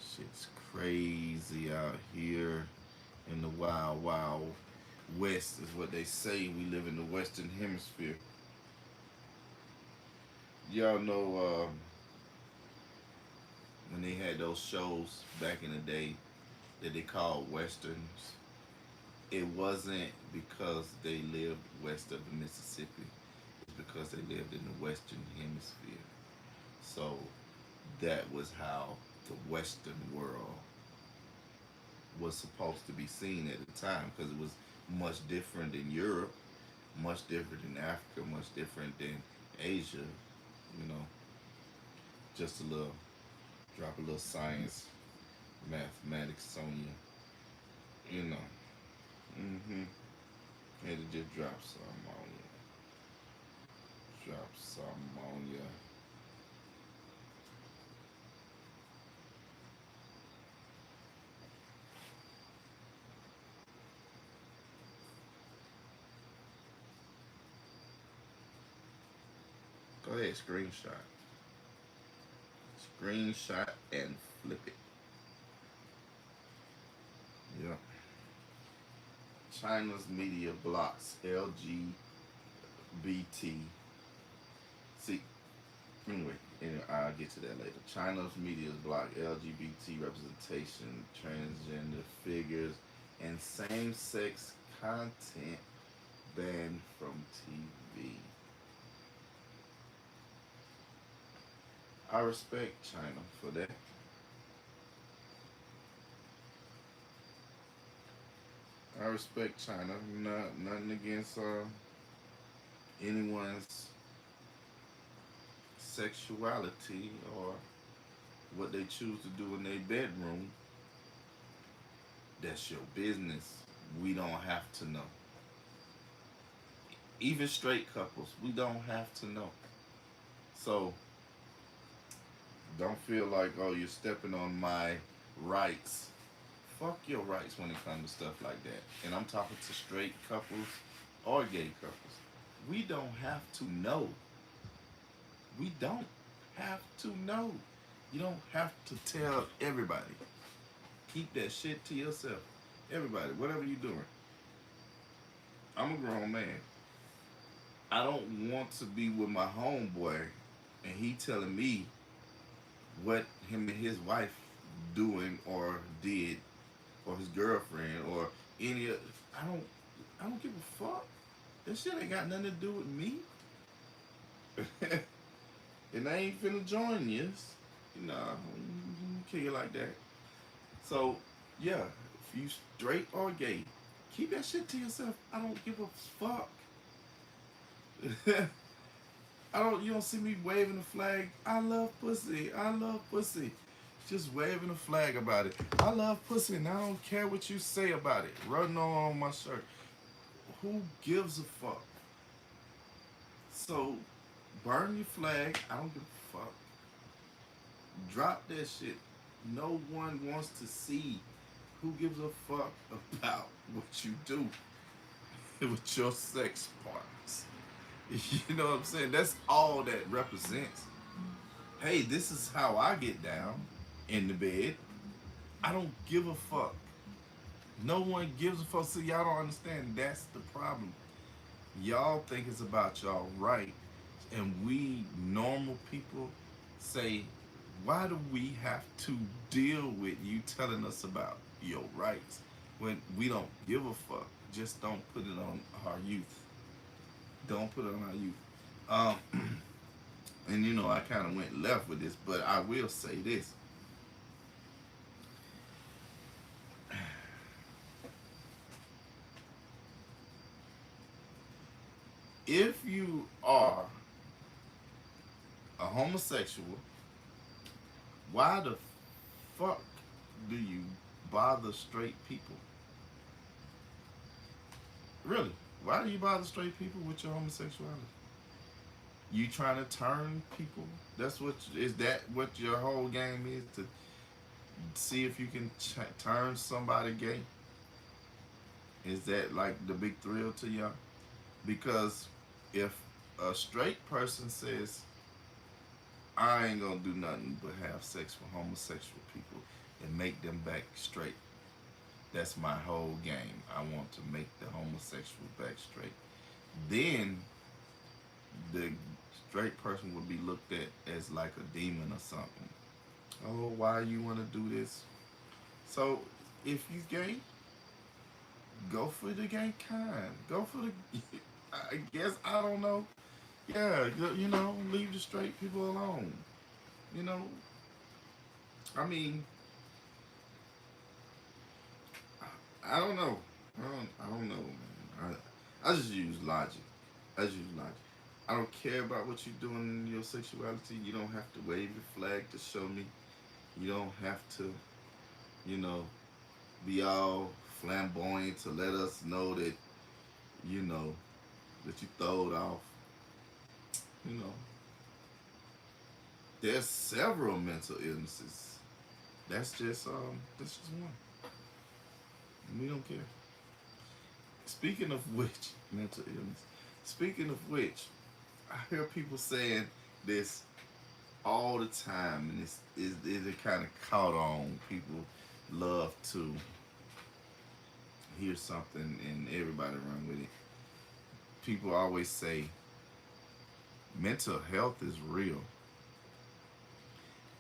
Shit's crazy out here in the wild, wild west is what they say. We live in the Western Hemisphere. Y'all know when they had those shows back in the day that they called westerns, it wasn't because they lived west of the Mississippi. It's because they lived in the Western Hemisphere. So that was how the Western world was supposed to be seen at the time, because it was much different in Europe, much different in Africa, much different than Asia. You know, just a little drop a little science, mathematics on you. You know, mm-hmm. Had to just drop some on you. Drop some on you. Go ahead, screenshot. Screenshot and flip it. Yep. China's media blocks LGBT. See, anyway, I'll get to that later. China's media block LGBT representation, transgender figures, and same-sex content banned from TV. I respect China for that. I respect China. Nothing against anyone's sexuality or what they choose to do in their bedroom. That's your business. We don't have to know. Even straight couples, we don't have to know. So don't feel like, oh, you're stepping on my rights. Fuck your rights when it comes to stuff like that. And I'm talking to straight couples or gay couples. We don't have to know. We don't have to know. You don't have to tell everybody. Keep that shit to yourself. Everybody, whatever you're doing. I'm a grown man. I don't want to be with my homeboy and he telling me what him and his wife doing or did or his girlfriend or any of I don't I don't give a fuck. That shit ain't got nothing to do with me. And I ain't finna join you. You know, kill you like that. So, yeah, if you straight or gay, keep that shit to yourself. I don't give a fuck. You don't see me waving the flag. I love pussy. I love pussy. Just waving a flag about it. I love pussy and I don't care what you say about it. Running on my shirt. Who gives a fuck? So, burn your flag. I don't give a fuck. Drop that shit. No one wants to see. Who gives a fuck about what you do with your sex parts? You know what I'm saying? That's all that represents. Hey, this is how I get down in the bed. I don't give a fuck. No one gives a fuck. So y'all don't understand. That's the problem. Y'all think it's about y'all right. And we normal people say, why do we have to deal with you telling us about your rights when we don't give a fuck? Just don't put it on our youth. Don't put it on our youth. And you know, I kind of went left with this, but I will say this. If you are a homosexual, why the fuck do you bother straight people? Really? Why do you bother straight people with your homosexuality? You trying to turn people? That's what is that what your whole game is, to see if you can turn somebody gay? Is that like the big thrill to y'all? Because if a straight person says, I ain't gonna do nothing but have sex with homosexual people and make them back straight, that's my whole game. I want to make the homosexual back straight. Then the straight person would be looked at as like a demon or something. Oh, why you want to do this? So if you gay, go for the gay kind. Go for the. I guess I don't know. Yeah, you know, leave the straight people alone. You know, I mean, I don't know. I don't know, man. I just use logic. I just use logic. I don't care about what you're doing in your sexuality. You don't have to wave your flag to show me. You don't have to, you know, be all flamboyant to let us know that, you know, that you throw it off. You know, there's several mental illnesses. That's just one. We don't care. Speaking of which, mental illness. Speaking of which, I hear people saying this all the time, and it kind of caught on. People love to hear something, and everybody run with it. People always say mental health is real,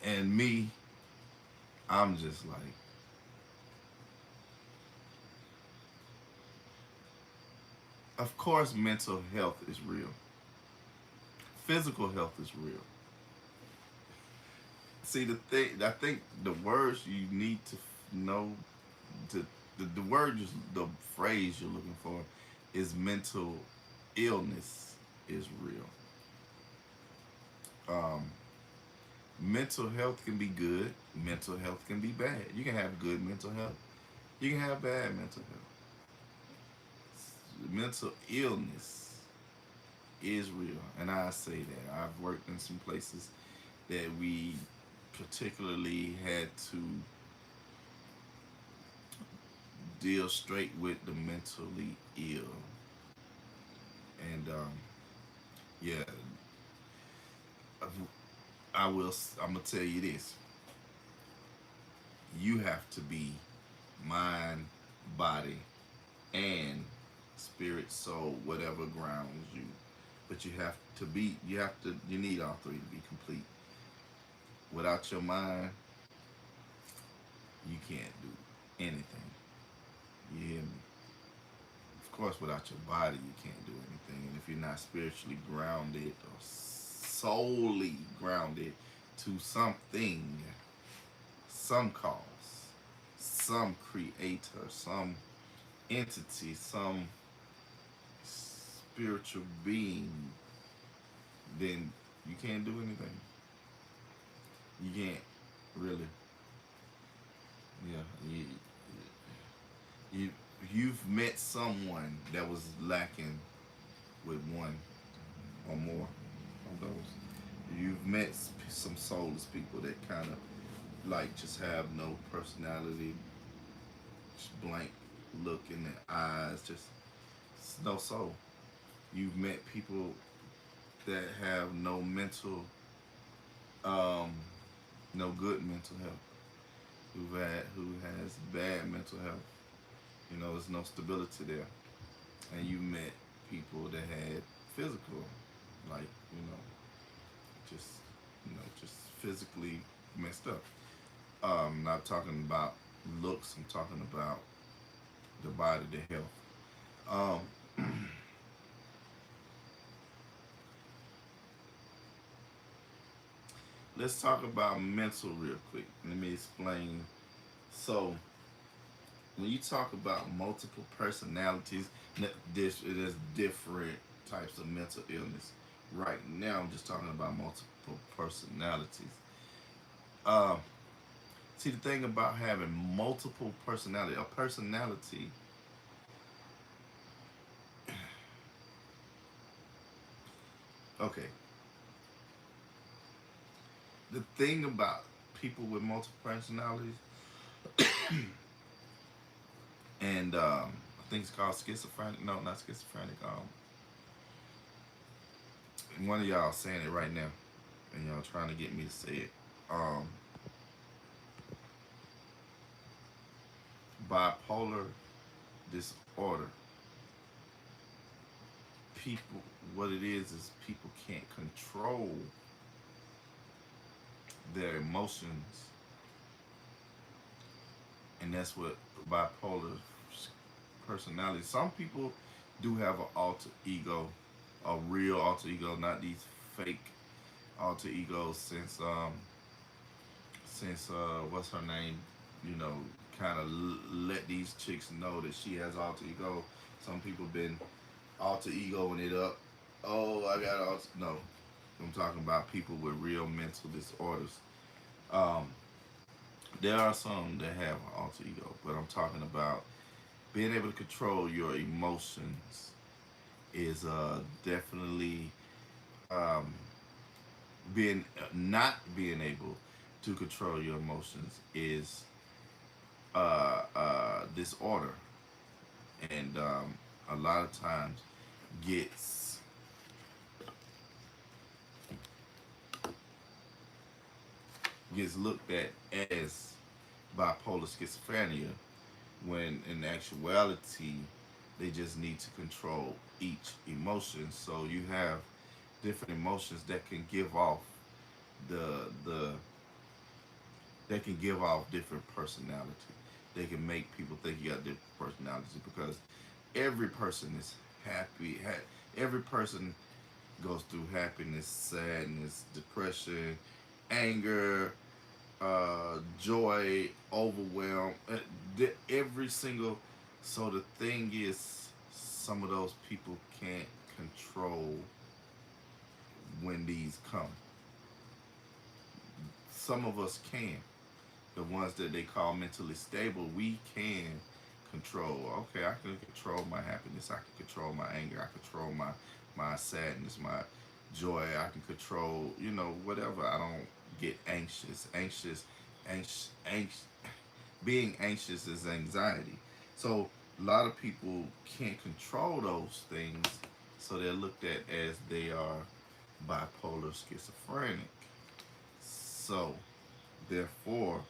and me, I'm just like, Of course, mental health is real. Physical health is real. See, the thing, I think the words you need to know, to the word, the phrase you're looking for is mental illness is real. Um, Mental health can be good. Mental health can be bad. You can have good mental health. You can have bad mental health. Mental illness is real, and I say that I've worked in some places that we particularly had to deal straight with the mentally ill, and yeah, I will. I'm gonna tell you this: you have to be mind, body, and spirit, soul, whatever grounds you. But you have to be. You have to. You need all three to be complete. Without your mind, you can't do anything. You hear me? Of course, without your body, you can't do anything. And if you're not spiritually grounded or solely grounded to something, some cause, some creator, some entity, some spiritual being, then you can't do anything. You can't really. Yeah, you you've met someone that was lacking with one or more of those. You've met some soulless people that kind of like just have no personality, just blank look in their eyes, just no soul. You've met people that have no mental, um, no good mental health. Who has bad mental health. You know, there's no stability there. And you met people that had physical, like just just physically messed up. Not talking about looks. I'm talking about the body, the health. Let's talk about mental real quick. Let me explain. So, when you talk about multiple personalities, there's different types of mental illness. Right now, I'm just talking about multiple personalities. Uh, See, the thing about having multiple personality, a personality, okay. The thing about people with multiple personalities, and I think it's called schizophrenic. No, not schizophrenic. One of y'all saying it right now, and y'all trying to get me to say it. Um, Bipolar disorder. People, what it is people can't control their emotions, and that's what bipolar personality. Some people do have an alter ego, a real alter ego, not these fake alter egos. Since what's her name, you know, kind of let these chicks know that she has alter ego. Some people been alter egoing it up. Oh, I got alter. No, I'm talking about people with real mental disorders. Um, there are some that have an alter ego, but I'm talking about being able to control your emotions is definitely um, being not being able to control your emotions is disorder, and a lot of times gets gets looked at as bipolar schizophrenia, when in actuality they just need to control each emotion. So you have different emotions that can give off the they can give off different personality. They can make people think you got different personality because every person is happy. Every person goes through happiness, sadness, depression, anger, joy, overwhelm. Every single. So the thing is, some of those people can't control when these come. Some of us can. The ones that they call mentally stable, we can control. Okay, I can control my happiness. I can control my anger. I control my sadness, my joy. I can control, whatever. I don't get anxious. Anxious. Being anxious is anxiety. So a lot of people can't control those things, so they're looked at as they are bipolar schizophrenic. So therefore,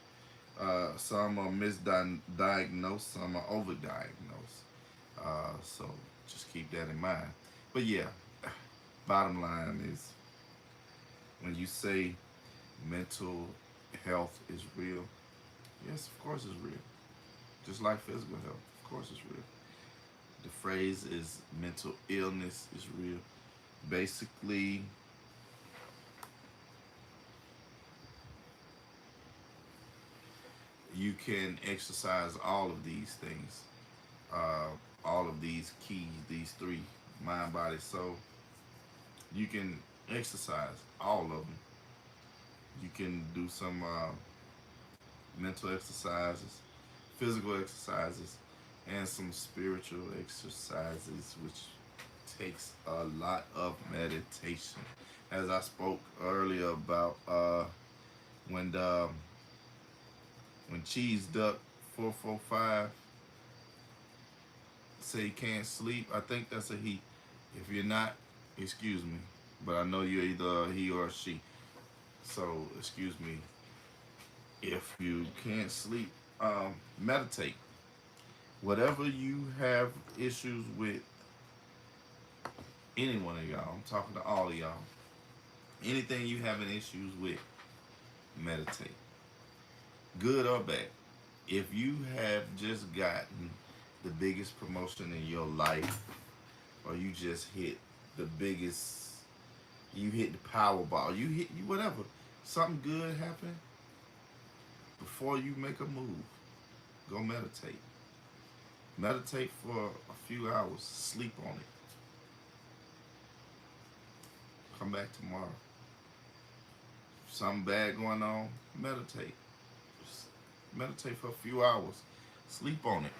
some are misdiagnosed, some are overdiagnosed. So just keep that in mind. But yeah, bottom line is, when you say mental health is real, yes, of course it's real. Just like physical health, of course it's real. The phrase is mental illness is real. Basically, you can exercise all of these things, uh, all of these keys, these three: mind, body, soul. You can exercise all of them. You can do some mental exercises, physical exercises, and some spiritual exercises, which takes a lot of meditation. As I spoke earlier about when the when Cheese Duck 445 say he can't sleep, I think that's a he. If you're not, excuse me, but I know you're either he or she. So excuse me. If you can't sleep, meditate. Whatever you have issues with, any one of y'all, I'm talking to all of y'all. Anything you having issues with, meditate. Good or bad. If you have just gotten the biggest promotion in your life, or you just hit the biggest, you hit the Powerball, you hit you whatever, something good happened, before you make a move, go meditate. Meditate for a few hours, sleep on it. Come back tomorrow. Something bad going on, meditate. Just meditate for a few hours, sleep on it.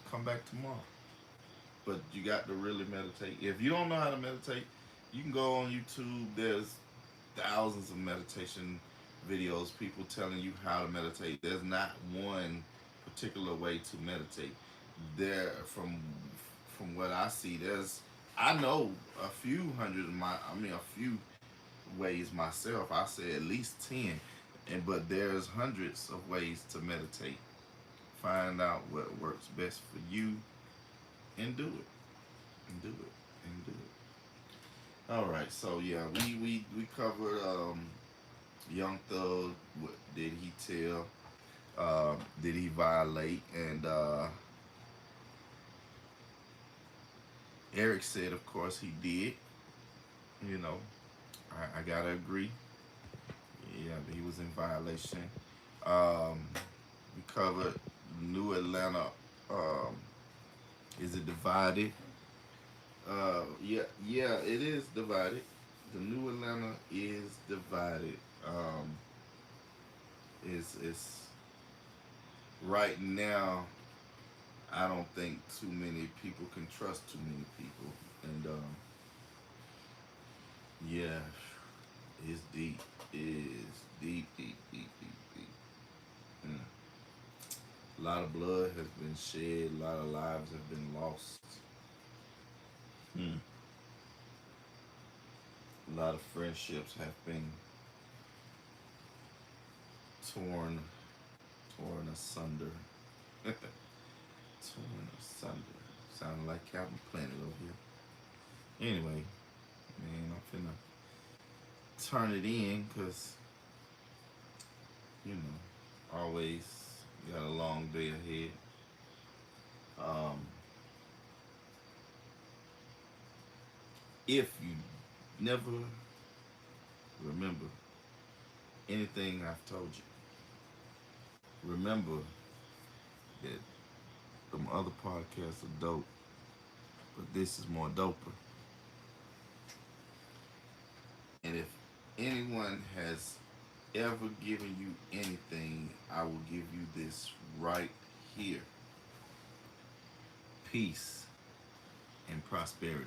Come back tomorrow. But you got to really meditate. If you don't know how to meditate, you can go on YouTube. There's thousands of meditation videos, people telling you how to meditate. There's not one particular way to meditate. There, from what I see, I know a few hundred a few ways myself. I say at least 10, but there's hundreds of ways to meditate. Find out what works best for you and do it. And do it. And do it. All right, so yeah, we covered Young Thug. What did he tell? Did he violate? And Eric said, of course, he did. You know, I gotta agree. Yeah, he was in violation. We covered New Atlanta. Um, is it divided? Yeah, it is divided. The New Atlanta is divided. Is right now. I don't think too many people can trust too many people, and yeah, it's deep. It's deep, deep, deep, deep, deep. Mm. A lot of blood has been shed. A lot of lives have been lost. Mm. A lot of friendships have been torn, torn asunder. Torn asunder. Sounding like Captain Planet over here. Anyway, man, I'm finna turn it in because, always got a long day ahead. Um, If you never remember anything I've told you, remember that them other podcasts are dope, but this is more doper. And if anyone has ever given you anything, I will give you this right here: peace and prosperity.